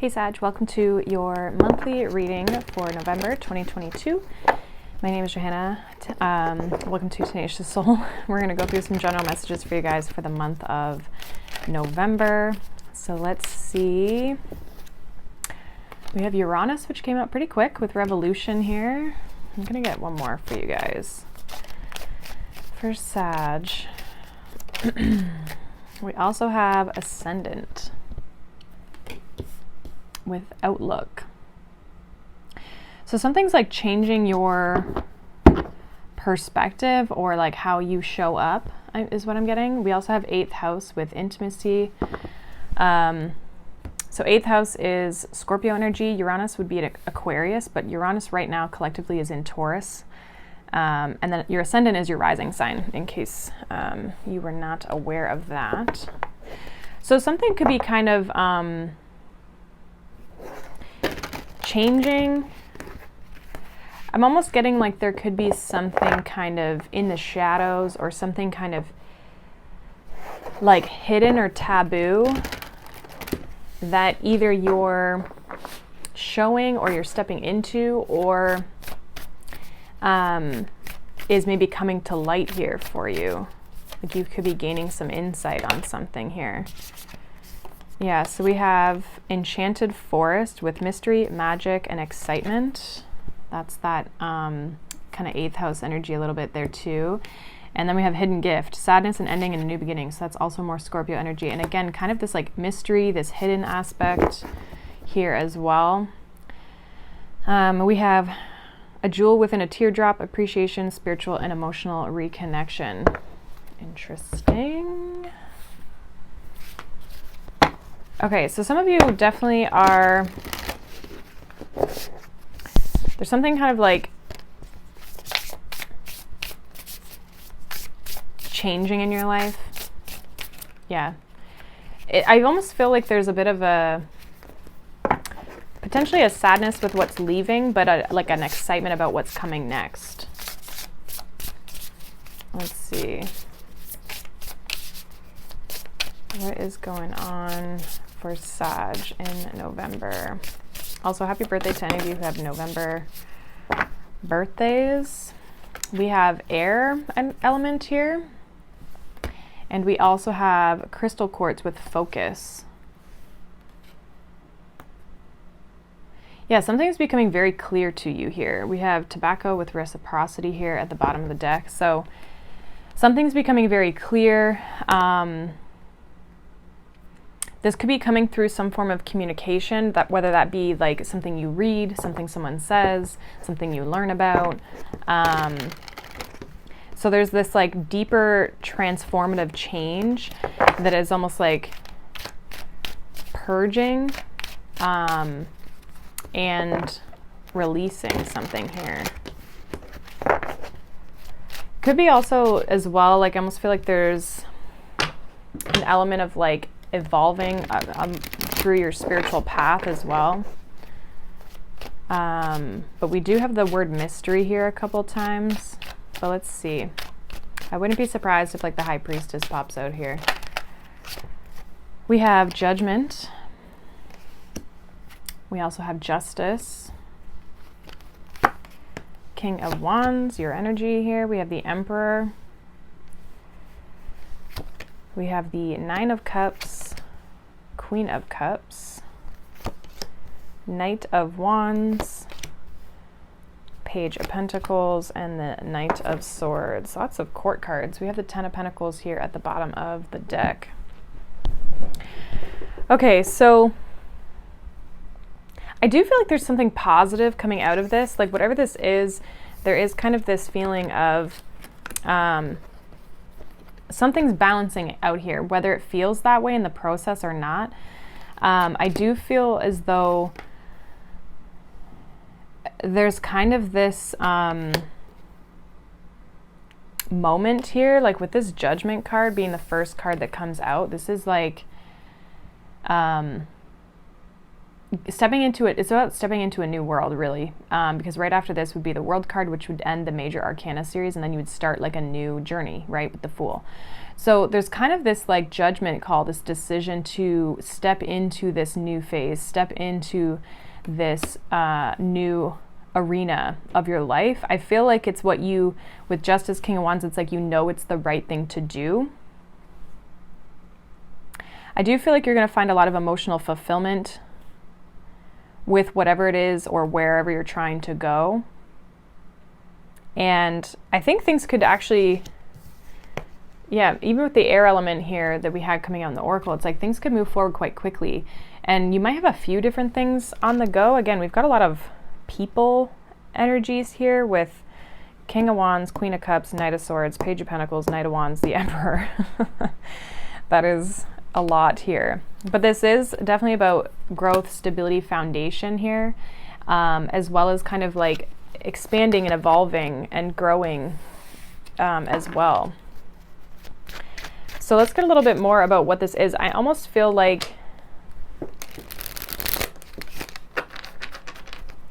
Hey Sag, welcome to your monthly reading for November 2022. My name is Johanna. Welcome to Tenacious Soul. We're going to go through some general messages for you guys for the month of November. So let's see. We have Uranus, which came out pretty quick with Revolution here. I'm going to get one more for you guys. For Sag, we also have Ascendant with Outlook. So something's like changing your perspective or like how you show up is what I'm getting. We also have 8th house with Intimacy. So 8th house is Scorpio energy. Uranus would be at Aquarius, but Uranus right now collectively is in Taurus. And then your ascendant is your rising sign, in case you were not aware of that. So something could be kind of changing. I'm almost getting like there could be something kind of in the shadows or something kind of like hidden or taboo that either you're showing or you're stepping into or is maybe coming to light here for you. Like you could be gaining some insight on something here. Yeah, so we have Enchanted Forest with mystery, magic, and excitement. That's that kind of 8th house energy a little bit there too. And then we have Hidden Gift, sadness, and ending, and a new beginning. So that's also more Scorpio energy. And again, kind of this like mystery, this hidden aspect here as well. We have a jewel within a teardrop, appreciation, spiritual, and emotional reconnection. Interesting. Okay, so some of you definitely are, there's something kind of like changing in your life. Yeah. I almost feel like there's a bit of a, potentially a sadness with what's leaving, but like an excitement about what's coming next. Let's see. What is going on for Sag in November? Also, happy birthday to any of you who have November birthdays. We have air element here. And we also have crystal quartz with focus. Yeah, something's becoming very clear to you here. We have tobacco with reciprocity here at the bottom of the deck. So something's becoming very clear. This could be coming through some form of communication, that whether that be like something you read, something someone says, something you learn about. So there's this like deeper transformative change that is almost like purging and releasing something here. Could be also as well, like I almost feel like there's an element of like evolving through your spiritual path as well. But we do have the word mystery here a couple times. But let's see. I wouldn't be surprised if like the High Priestess pops out here. We have Judgment. We also have Justice. King of Wands, your energy here. We have the Emperor. We have the 9 of Cups, Queen of Cups, Knight of Wands, Page of Pentacles, and the Knight of Swords. Lots of court cards. We have the 10 of Pentacles here at the bottom of the deck. Okay, so I do feel like there's something positive coming out of this. Like whatever this is, there is kind of this feeling of something's balancing out here, whether it feels that way in the process or not. I do feel as though there's kind of this moment here, like with this Judgment card being the first card that comes out. This is like stepping into it, it's about stepping into a new world, really, because right after this would be the World card, which would end the Major Arcana series, and then you would start like a new journey, right, with the Fool. So there's kind of this like judgment call, this decision to step into this new phase, step into this new arena of your life. I feel like it's what you, with Justice, King of Wands, it's like, you know, it's the right thing to do. I do feel like you're going to find a lot of emotional fulfillment with whatever it is or wherever you're trying to go. And I think things could actually, yeah, even with the air element here that we had coming out in the Oracle, it's like things could move forward quite quickly. And you might have a few different things on the go. Again, we've got a lot of people energies here with King of Wands, Queen of Cups, Knight of Swords, Page of Pentacles, Knight of Wands, the Emperor. That is a lot here. But this is definitely about growth, stability, foundation here, as well as kind of like expanding and evolving and growing as well. So let's get a little bit more about what this is. I almost feel like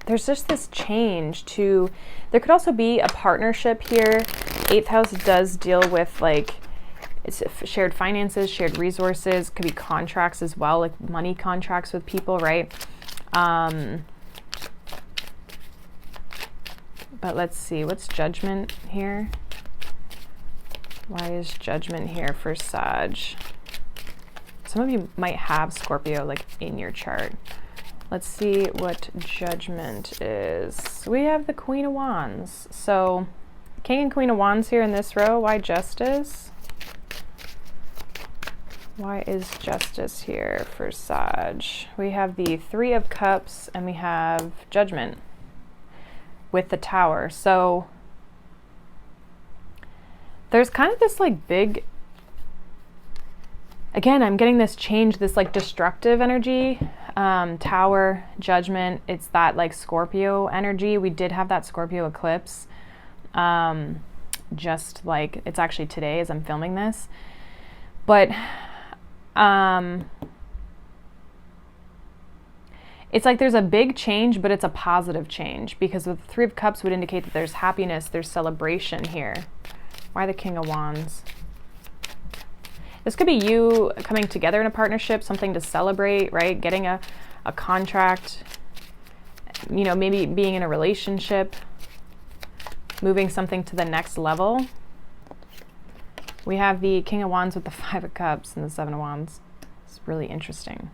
there's just this change to, there could also be a partnership here. 8th house does deal with like, it's shared finances, shared resources, could be contracts as well, like money contracts with people, right? But let's see, what's Judgment here? Why is Judgment here for Sag? Some of you might have Scorpio like in your chart. Let's see what Judgment is. We have the Queen of Wands. So King and Queen of Wands here in this row. Why Justice? Why is Justice here for Sag? We have the 3 of Cups and we have Judgment with the Tower. So there's kind of this like big, again, I'm getting this change, this like destructive energy. Tower, Judgment, it's that like Scorpio energy. We did have that Scorpio eclipse. Just like, it's actually today as I'm filming this. But it's like there's a big change, but it's a positive change, because with the 3 of Cups would indicate that there's happiness, there's celebration here. Why the King of Wands? This could be you coming together in a partnership, something to celebrate, right? Getting a contract, you know, maybe being in a relationship, moving something to the next level. We have the King of Wands with the 5 of Cups and the 7 of Wands. It's really interesting.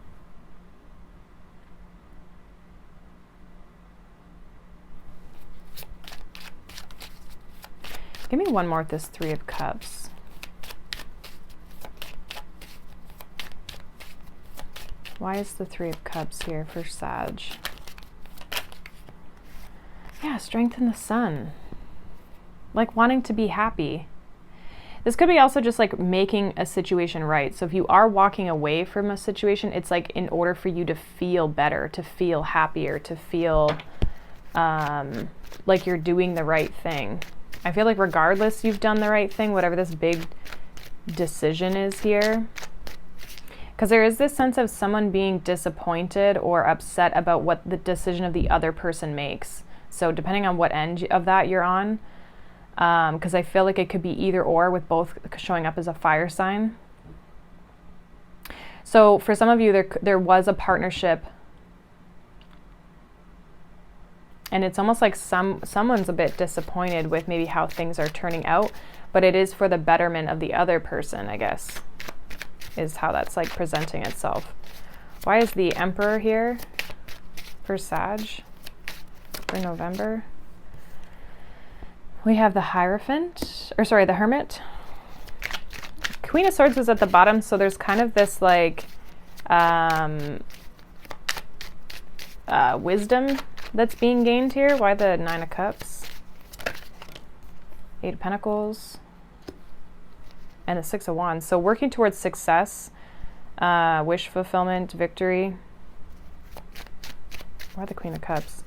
Give me one more with this 3 of Cups. Why is the 3 of Cups here for Sag? Yeah, strength in the sun. Like wanting to be happy. This could be also just like making a situation right. So if you are walking away from a situation, it's like in order for you to feel better, to feel happier, to feel like you're doing the right thing. I feel like regardless you've done the right thing, whatever this big decision is here. Because there is this sense of someone being disappointed or upset about what the decision of the other person makes. So depending on what end of that you're on, because I feel like it could be either or, with both showing up as a fire sign. So for some of you, there was a partnership, and it's almost like someone's a bit disappointed with maybe how things are turning out, but it is for the betterment of the other person, I guess, is how that's like presenting itself. Why is the Emperor here for Sag for November? We have the Hierophant, or sorry, the Hermit. Queen of Swords is at the bottom, so there's kind of this like wisdom that's being gained here. Why the 9 of Cups? 8 of Pentacles. And the 6 of Wands. So working towards success, wish fulfillment, victory. Why the Queen of Cups?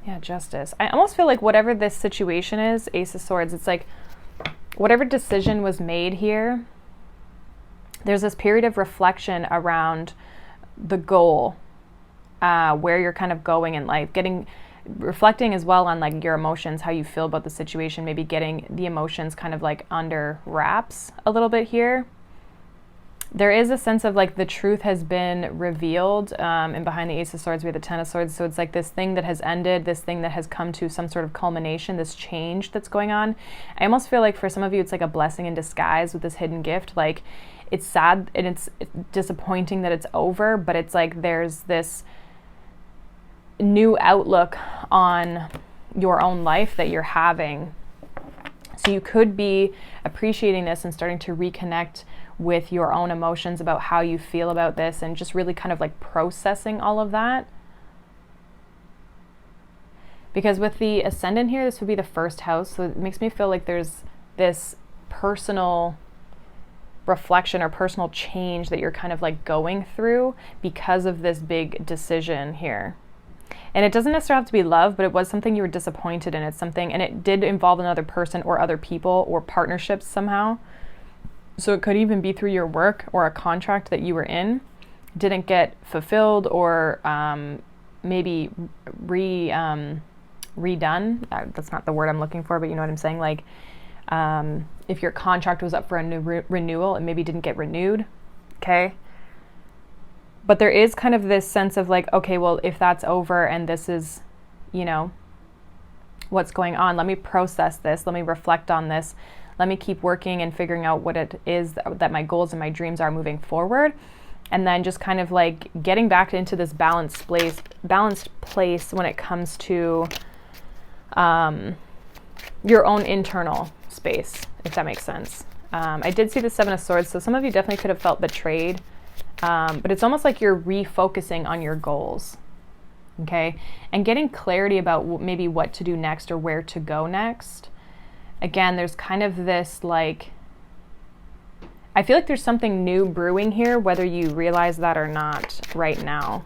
Yeah, Justice. I almost feel like whatever this situation is, Ace of Swords, it's like whatever decision was made here, there's this period of reflection around the goal, where you're kind of going in life, reflecting as well on like your emotions, how you feel about the situation, maybe getting the emotions kind of like under wraps a little bit here. There is a sense of like the truth has been revealed, and behind the Ace of Swords we have the Ten of Swords. So it's like this thing that has ended, this thing that has come to some sort of culmination, this change that's going on. I almost feel like for some of you it's like a blessing in disguise with this hidden gift. Like it's sad and it's disappointing that it's over, but it's like there's this new outlook on your own life that you're having. So you could be appreciating this and starting to reconnect with your own emotions about how you feel about this and just really kind of like processing all of that. Because with the Ascendant here, this would be the first house. So it makes me feel like there's this personal reflection or personal change that you're kind of like going through because of this big decision here. And it doesn't necessarily have to be love, but it was something you were disappointed in. It's something, and it did involve another person or other people or partnerships somehow. So it could even be through your work or a contract that you were in, didn't get fulfilled or maybe redone. That's not the word I'm looking for, but you know what I'm saying? Like if your contract was up for a new renewal, it maybe didn't get renewed, okay? But there is kind of this sense of like, okay, well, if that's over and this is, you know, what's going on, let me process this, let me reflect on this, let me keep working and figuring out what it is that my goals and my dreams are moving forward. And then just kind of like getting back into this balanced place when it comes to your own internal space, if that makes sense. I did see the Seven of Swords, so some of you definitely could have felt betrayed. But it's almost like you're refocusing on your goals, okay? And getting clarity about maybe what to do next or where to go next. Again, there's kind of this like, I feel like there's something new brewing here, whether you realize that or not right now.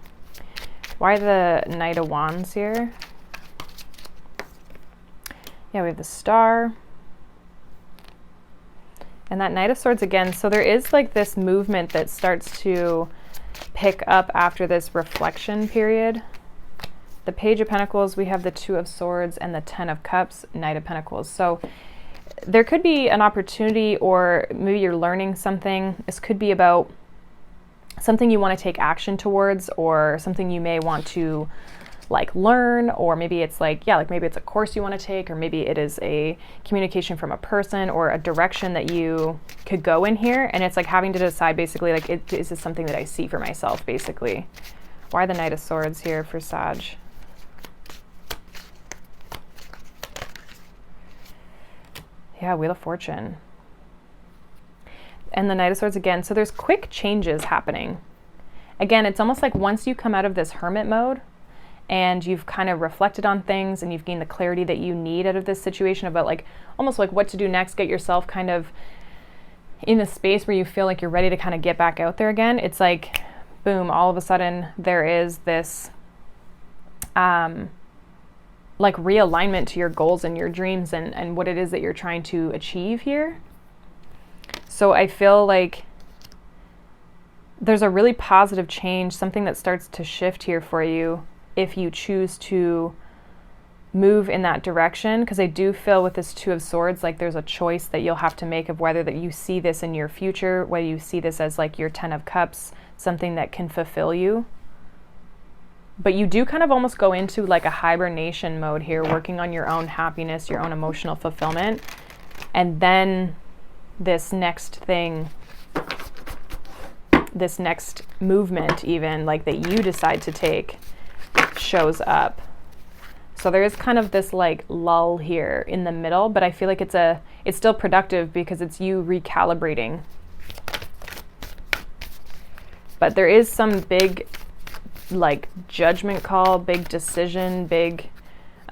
Why the Knight of Wands here? Yeah, we have the Star. And that Knight of Swords again. So there is like this movement that starts to pick up after this reflection period. The Page of Pentacles, we have the Two of Swords and the Ten of Cups, Knight of Pentacles. So there could be an opportunity, or maybe you're learning something. This could be about something you want to take action towards, or something you may want to like learn, or maybe it's like, yeah, like maybe it's a course you want to take, or maybe it is a communication from a person or a direction that you could go in here. And it's like having to decide basically like, is this something that I see for myself basically? Why the Knight of Swords here for Sag? Yeah, Wheel of Fortune. And the Knight of Swords again. So there's quick changes happening. Again, it's almost like once you come out of this hermit mode and you've kind of reflected on things and you've gained the clarity that you need out of this situation about like almost like what to do next, get yourself kind of in the space where you feel like you're ready to kind of get back out there again. It's like, boom, all of a sudden there is this like realignment to your goals and your dreams and what it is that you're trying to achieve here. So I feel like there's a really positive change, something that starts to shift here for you if you choose to move in that direction. Because I do feel with this Two of Swords, like there's a choice that you'll have to make of whether that you see this in your future, whether you see this as like your Ten of Cups, something that can fulfill you. But you do kind of almost go into like a hibernation mode here, working on your own happiness, your own emotional fulfillment. And then this next thing, this next movement even, like that you decide to take, shows up. So there is kind of this like lull here in the middle, but I feel like it's still productive because it's you recalibrating. But there is some big like judgment call, big decision, big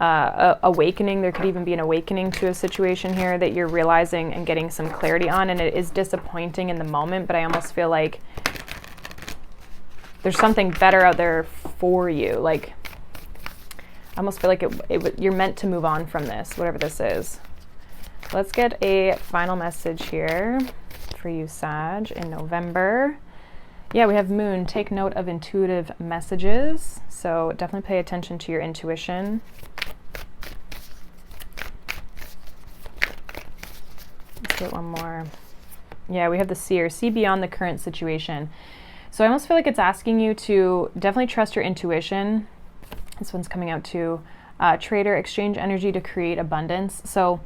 awakening. There could even be an awakening to a situation here that you're realizing and getting some clarity on, and it is disappointing in the moment, but I almost feel like there's something better out there for you. Like I almost feel like you're meant to move on from this, whatever this is. Let's get a final message here for you, Sag, in November. Yeah, we have Moon. Take note of intuitive messages. So definitely pay attention to your intuition. Let's get one more. Yeah, we have the Seer. See beyond the current situation. So I almost feel like it's asking you to definitely trust your intuition. This one's coming out too. Trader, exchange energy to create abundance. So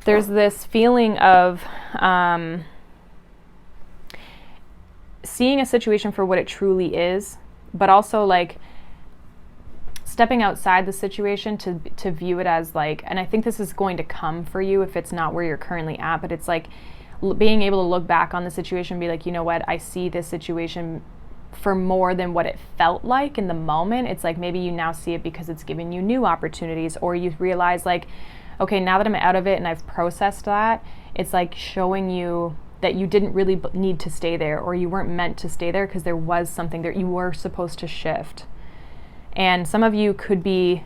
there's this feeling of seeing a situation for what it truly is, but also like stepping outside the situation to view it as like, and I think this is going to come for you if it's not where you're currently at, but it's like being able to look back on the situation and be like, you know what, I see this situation for more than what it felt like in the moment. It's like maybe you now see it because it's giving you new opportunities, or you realize like, okay, now that I'm out of it and I've processed that, it's like showing you that you didn't really need to stay there, or you weren't meant to stay there because there was something there you were supposed to shift. And some of you could be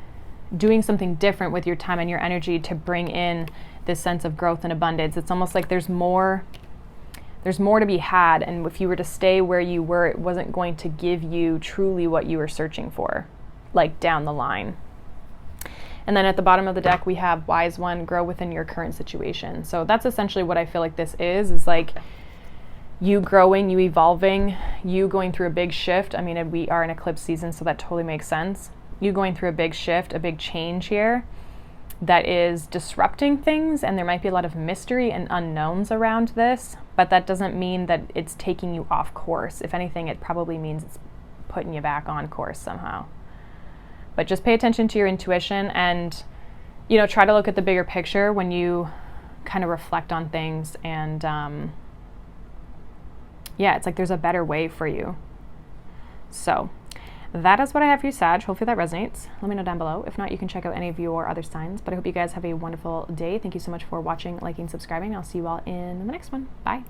doing something different with your time and your energy to bring in this sense of growth and abundance. It's almost like there's more to be had, and if you were to stay where you were, it wasn't going to give you truly what you were searching for, like down the line. And then at the bottom of the deck, we have Wise One, grow within your current situation. So that's essentially what I feel like this is like you growing, you evolving, you going through a big shift. I mean, we are in eclipse season, so that totally makes sense. You going through a big shift, a big change here that is disrupting things, and there might be a lot of mystery and unknowns around this, but that doesn't mean that it's taking you off course. If anything, it probably means it's putting you back on course somehow. But just pay attention to your intuition and, you know, try to look at the bigger picture when you kind of reflect on things. And yeah, it's like there's a better way for you. So that is what I have for you, Sag. Hopefully that resonates. Let me know down below. If not, you can check out any of your other signs. But I hope you guys have a wonderful day. Thank you so much for watching, liking, subscribing. I'll see you all in the next one. Bye.